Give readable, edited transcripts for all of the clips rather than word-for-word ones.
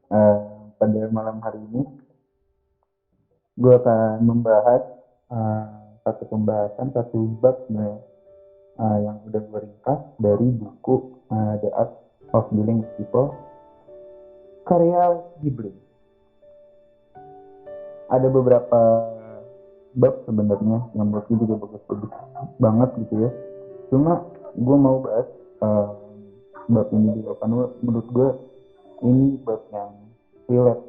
Eh, Pada malam hari ini, gue akan membahas eh, satu pembahasan, satu bab sebenarnya, yang udah gue ringkas dari buku The Art of Dealing with People, karya Ghibli. Ada beberapa bab sebenarnya yang menurut gue juga bagus-bagus banget gitu ya. Cuma gue mau bahas eh, bab ini juga karena menurut gue ini bab yang relate,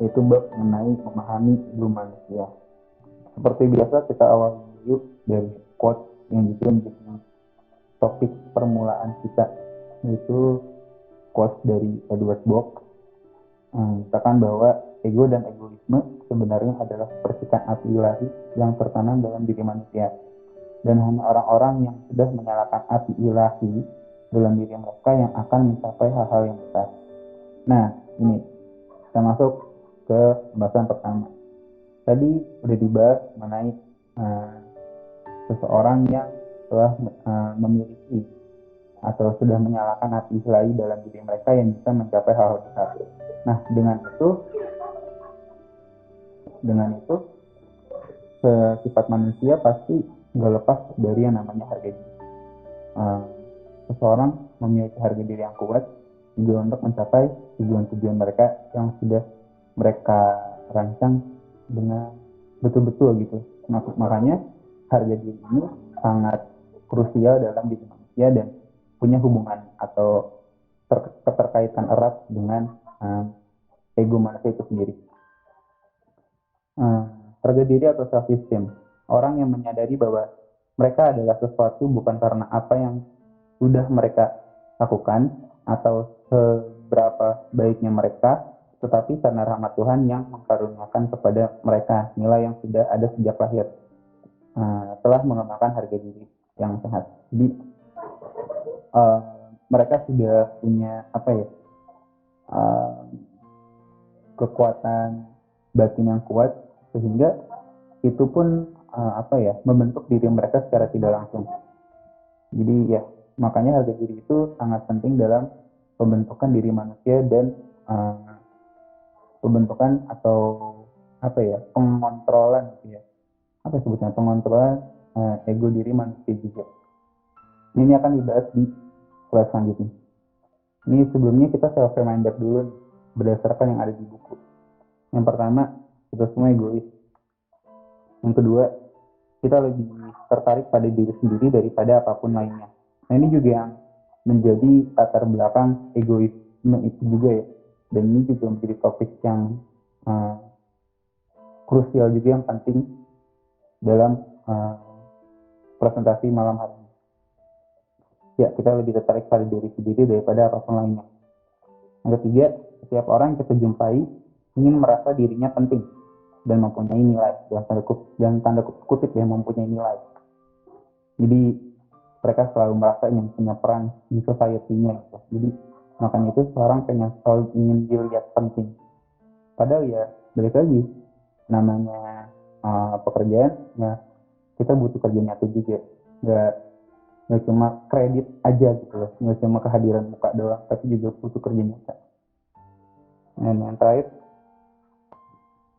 yaitu bab mengenai memahami ego manusia. Seperti biasa kita awali dulu dari quote yang juga menjadi topik permulaan kita, yaitu quote dari Edward Bock. Katakan bahwa ego dan egoisme sebenarnya adalah percikan api ilahi yang tertanam dalam diri manusia, dan hanya orang-orang yang sudah menyalakan api ilahi dalam diri mereka yang akan mencapai hal-hal yang besar. Nah, ini kita masuk ke pembahasan pertama. Tadi udah dibahas mengenai uh, seseorang yang telah memiliki atau sudah menyalakan api ilahi dalam diri mereka yang bisa mencapai hal-hal besar. Nah, dengan itu sifat manusia pasti nggak lepas dari yang namanya harga diri. Uh, Seseorang memiliki harga diri yang kuat juga untuk mencapai tujuan-tujuan mereka yang sudah mereka rancang dengan betul-betul gitu. Makanya harga diri ini sangat krusial dalam diri manusia dan punya hubungan atau keterkaitan erat dengan ego manusia itu sendiri. Uh, Harga diri atau self esteem, orang yang menyadari bahwa mereka adalah sesuatu bukan karena apa yang sudah mereka lakukan atau seberapa baiknya mereka, tetapi karena rahmat Tuhan yang mengkaruniakan kepada mereka nilai yang sudah ada sejak lahir, telah mengembangkan harga diri yang sehat. Jadi uh, mereka sudah punya apa ya, uh, kekuatan batin yang kuat sehingga itu pun apa ya, membentuk diri mereka secara tidak langsung. Jadi ya, makanya harga diri itu sangat penting dalam pembentukan diri manusia dan uh, pembentukan atau apa ya, pengontrolan gitu ya, apa sebutnya, pengontrolan ego diri manusia juga. Ini akan dibahas di kelas selanjutnya. Ini sebelumnya kita self reminder dulu nih, berdasarkan yang ada di buku. Yang pertama, kita semua egois. Yang kedua, kita lebih tertarik pada diri sendiri daripada apapun lainnya. Nah, ini juga yang menjadi latar belakang egoisme itu juga ya. Dan ini juga menjadi topik yang uh, krusial juga, yang penting dalam presentasi malam hari ini. Ya, kita lebih tertarik pada diri sendiri daripada apapun lainnya. Yang ketiga, setiap orang yang kita jumpai ingin merasa dirinya penting dan mempunyai nilai, dan tanda kutip ya, mempunyai nilai. Jadi mereka selalu merasa ingin punya peran di society-nya gitu. Jadi makanya itu seorang selalu ingin dilihat penting. Padahal ya balik lagi, namanya pekerjaan ya, kita butuh kerja nyata juga. Nggak cuma kredit aja gitu loh, nggak cuma kehadiran muka doang, tapi juga butuh kerja nyata. Dan yang terakhir,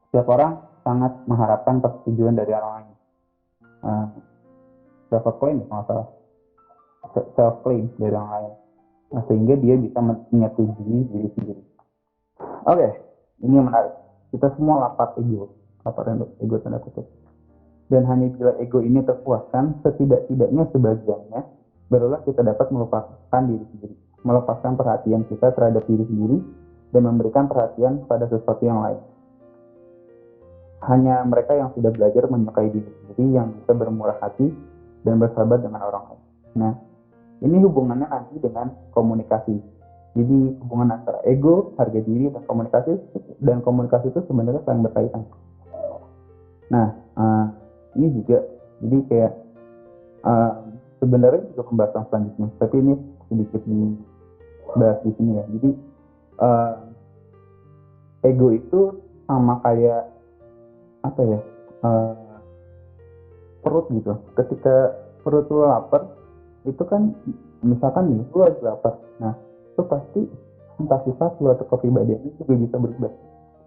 setiap orang sangat mengharapkan persetujuan dari orang lain. Uh, self claim kalau salah, self claim dari orang lain. Nah, sehingga dia bisa menyetujui diri sendiri. Oke, ini yang menarik. Kita semua lapar ego, lapar ego tanda kutip. Dan hanya bila ego ini terpuaskan, setidak-tidaknya sebagiannya, barulah kita dapat melupakan diri sendiri, melepaskan perhatian kita terhadap diri sendiri, dan memberikan perhatian pada sesuatu yang lain. Hanya mereka yang sudah belajar menyukai diri sendiri yang bisa bermurah hati dan bersahabat dengan orang lain. Nah, ini hubungannya nanti dengan komunikasi. Jadi hubungan antara ego, harga diri, dan komunikasi itu sebenarnya saling berkaitan. Nah, ini juga jadi kayak sebenarnya juga pembahasan selanjutnya, tapi ini sedikit dibahas di sini ya. Jadi ego itu sama kayak apa ya, perut gitu. Ketika perut lu lapar, itu kan misalkan nih lu lagi lapar, nah itu pasti entah sifat atau kepribadian itu juga bisa berubah.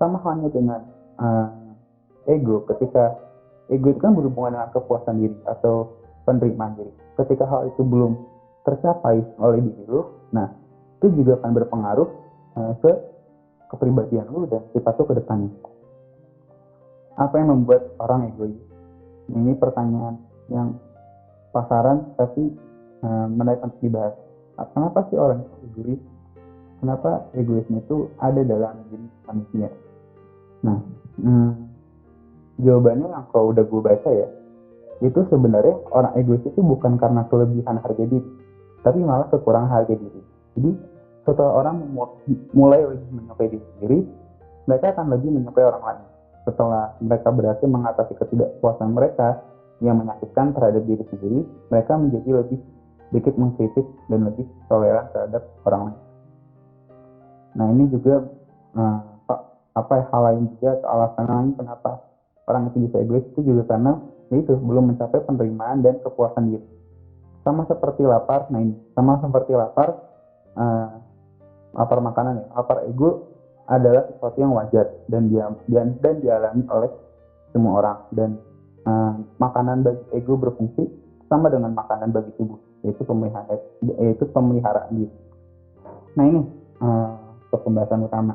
Sama halnya dengan ego. Ketika ego itu kan berhubungan dengan kepuasan diri atau penerimaan diri. Ketika hal itu belum tercapai oleh diri lu, nah itu juga akan berpengaruh ke kepribadian lu dan sifat lu ke depannya. Apa yang membuat orang egois? Ini pertanyaan yang pasaran tapi menarik untuk dibahas. Kenapa sih orang itu egois? Kenapa egoisme itu ada dalam diri manusia? Nah, jawabannya yang kalau udah gue baca ya, itu sebenarnya orang egois itu bukan karena kelebihan harga diri, tapi malah kekurangan harga diri. Jadi setelah orang mulai lebih menyukai diri sendiri, mereka akan lebih menyukai orang lain. Setelah mereka berhasil mengatasi ketidakpuasan mereka yang menyakitkan terhadap diri sendiri, mereka menjadi lebih sedikit mengkritik dan lebih toleran terhadap orang lain. Nah ini juga hal lain juga, alasan lain kenapa orang itu bisa egois itu juga karena itu belum mencapai penerimaan dan kepuasan diri. Sama seperti lapar, lapar makanan ya, lapar ego adalah sesuatu yang wajar dan dialami oleh semua orang, dan makanan bagi ego berfungsi sama dengan makanan bagi tubuh, yaitu pemeliharaan diri. Nah ini ke pembahasan utama,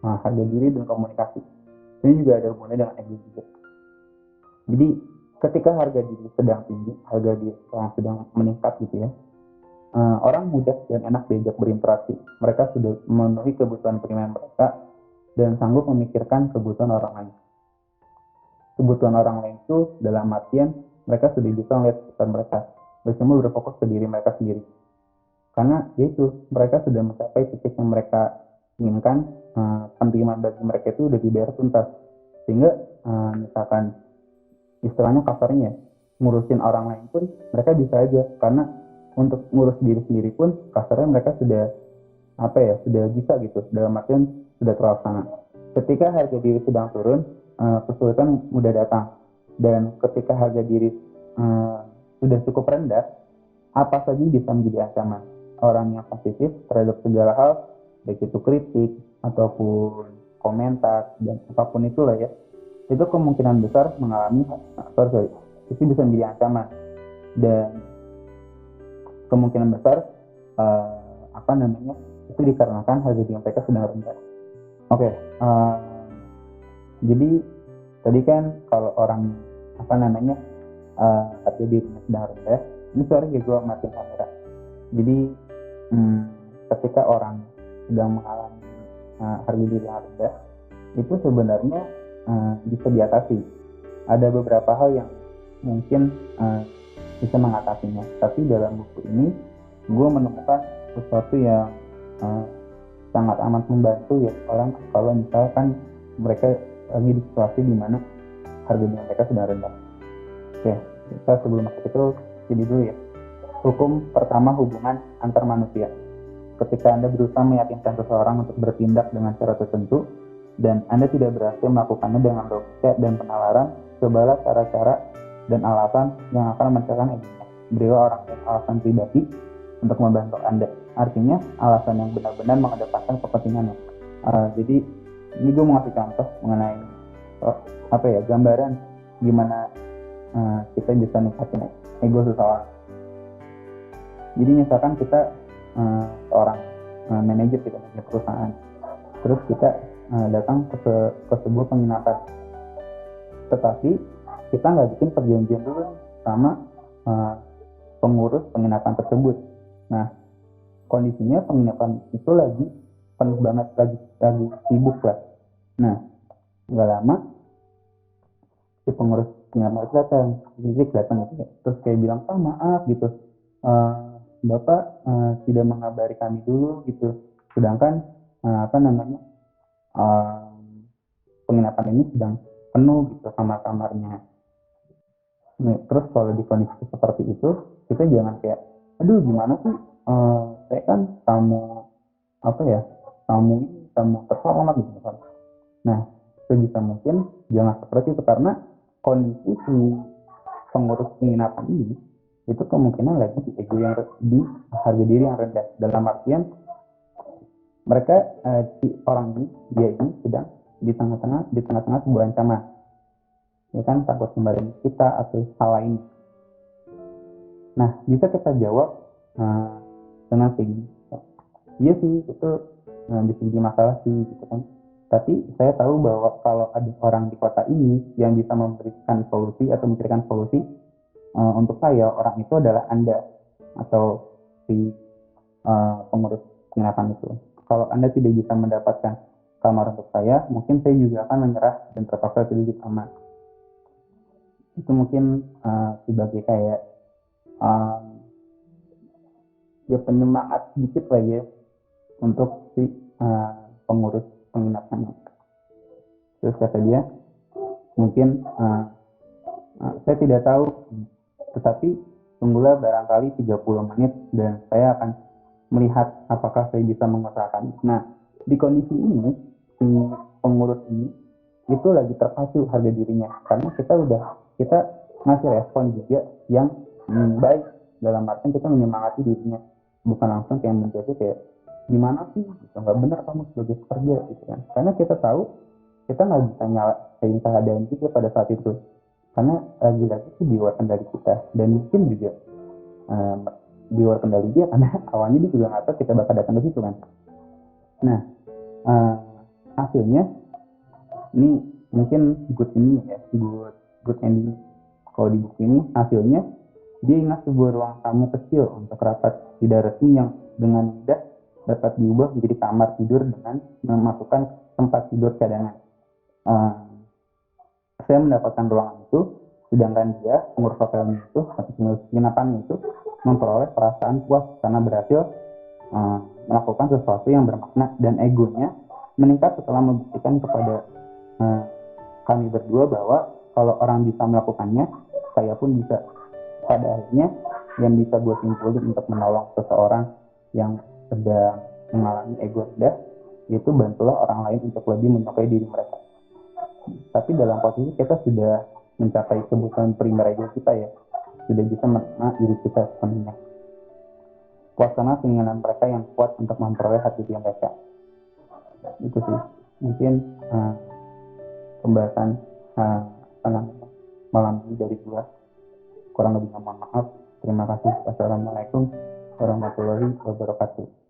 harga diri dan komunikasi. Ini juga ada hubungannya dengan ego juga. Jadi ketika harga diri sedang tinggi, harga diri sedang meningkat gitu ya, orang mudah dan enak diajak berinteraksi. Mereka sudah memenuhi kebutuhan primer mereka dan sanggup memikirkan kebutuhan orang lain. Kebutuhan orang lain itu dalam artian mereka sudah bisa melihat kebutuhan mereka, semua berfokus ke diri mereka sendiri. Karena yaitu mereka sudah mencapai titik yang mereka inginkan, penerimaan bagi mereka itu sudah dibayar tuntas. Sehingga misalkan istilahnya kasarnya ngurusin orang lain pun mereka bisa aja, karena untuk ngurus diri sendiri pun kasarnya mereka sudah bisa gitu, dalam artian sudah terlaksana. Ketika harga diri sedang turun, kesulitan mudah datang, dan ketika harga diri sudah cukup rendah, apa saja bisa menjadi ancaman. Orang yang sensitif terhadap segala hal, baik itu kritik ataupun komentar dan apapun itulah ya, itu kemungkinan besar mengalami itu bisa menjadi ancaman, dan kemungkinan besar itu dikarenakan harga diri mereka sedang rendah. Jadi tadi kan kalau orang harga dirinya sedang rendah, ini sorry ya gue matiin kamera. Jadi ketika orang sedang mengalami harga diri yang rendah, itu sebenarnya bisa diatasi. Ada beberapa hal yang mungkin bisa mengatasinya, tapi dalam buku ini gue menemukan sesuatu yang sangat amat membantu ya orang kalau misalkan mereka lagi di situasi di mana harga diri mereka sedang rendah. Oke, kita sebelum masuk itu jadi dulu ya. Hukum pertama hubungan antar manusia. Ketika Anda berusaha meyakinkan seseorang untuk bertindak dengan cara tertentu dan Anda tidak berhasil melakukannya dengan logika dan penalaran, cobalah cara-cara dan alasan yang akan mencegahkan egonya. Berilah orang lain alasan pribadi untuk membantu Anda. Artinya alasan yang benar-benar mengedepankan kepentingannya. Jadi ini gue mau ngasih contoh mengenai gambaran gimana kita bisa ningkatin ego seseorang. Jadi misalkan kita seorang manajer perusahaan, terus kita datang ke sebuah penginapan, tetapi kita nggak bikin perjanjian dulu sama pengurus penginapan tersebut. Nah, kondisinya penginapan itu lagi penuh banget, lagi sibuk lah. Nah, nggak lama si pengurus penginapan itu datang gitu ya. Terus kayak bilang, Pak maaf gitu, Bapak tidak mengabari kami dulu gitu. Sedangkan penginapan ini sedang penuh gitu kamar-kamarnya. Nah, terus kalau di kondisi seperti itu, kita jangan kayak, aduh gimana sih, saya kan tamu terhormat gitu. Nah, sebisa mungkin jangan seperti itu, karena kondisi si pengurus penginapan ini itu kemungkinan lagi di harga diri yang rendah, dalam artian mereka si orang ini, dia ini sedang di tengah-tengah sebuah ancaman, ya kan, takut kembali kita atau hal lain. Nah, bisa kita jawab dengan kayak gini, iya sih itu bisa jadi masalah sih gitu kan, tapi saya tahu bahwa kalau ada orang di kota ini yang bisa memberikan solusi atau memberikan solusi untuk saya, orang itu adalah Anda atau si pengurus penginapan itu. Kalau Anda tidak bisa mendapatkan kamar untuk saya, mungkin saya juga akan menyerah dan terpaksa tidur di kamar. Itu mungkin sebagai kayak ya penyemangat sedikit lah ya untuk si pengurus penginapan. Terus kata dia, mungkin saya tidak tahu, tetapi tunggulah barangkali 30 menit dan saya akan melihat apakah saya bisa mengusahakan. Nah, di kondisi ini, si pengurus ini itu lagi terpacu harga dirinya, karena kita ngasih respon juga yang baik, dalam artian kita menyemangati dirinya, bukan langsung kayak menjadi kayak gimana sih, gitu, nggak benar kamu sebagai pekerja gitu kan, karena kita tahu kita nggak bisa nyalain keadaan juga pada saat itu, karena lagi-lagi itu di luar kendali kita, dan mungkin juga di luar kendali dia karena awalnya dia juga nggak tahu kita bakal datang ke situ kan. Nah, hasilnya ini mungkin good ini ya, good ending. Kalau di buku ini hasilnya dia ingat sebuah ruang tamu kecil untuk rapat tidak resmi yang dengan mudah dapat diubah menjadi kamar tidur dengan memasukkan tempat tidur cadangan. Saya mendapatkan ruangan itu, sedangkan dia, pengurus hotelnya itu, atau pengurus penginapannya itu, memperoleh perasaan puas karena berhasil melakukan sesuatu yang bermakna, dan egonya meningkat setelah membuktikan kepada kami berdua bahwa kalau orang bisa melakukannya, saya pun bisa. Pada akhirnya, yang bisa gue simpulin untuk menolong seseorang yang sedang mengalami ego rendah, itu bantulah orang lain untuk lebih menyukai diri mereka. Tapi dalam posisi kita sudah mencapai kebutuhan primer ego kita ya, sudah bisa menerima diri kita sepenuhnya. Puaskanlah keinginan mereka yang kuat untuk memperoleh hati diri mereka. Itu sih mungkin pembahasan malam ini dari gua. Kurang lebih mohon maaf. Terima kasih. Wassalamualaikum warahmatullahi wabarakatuh.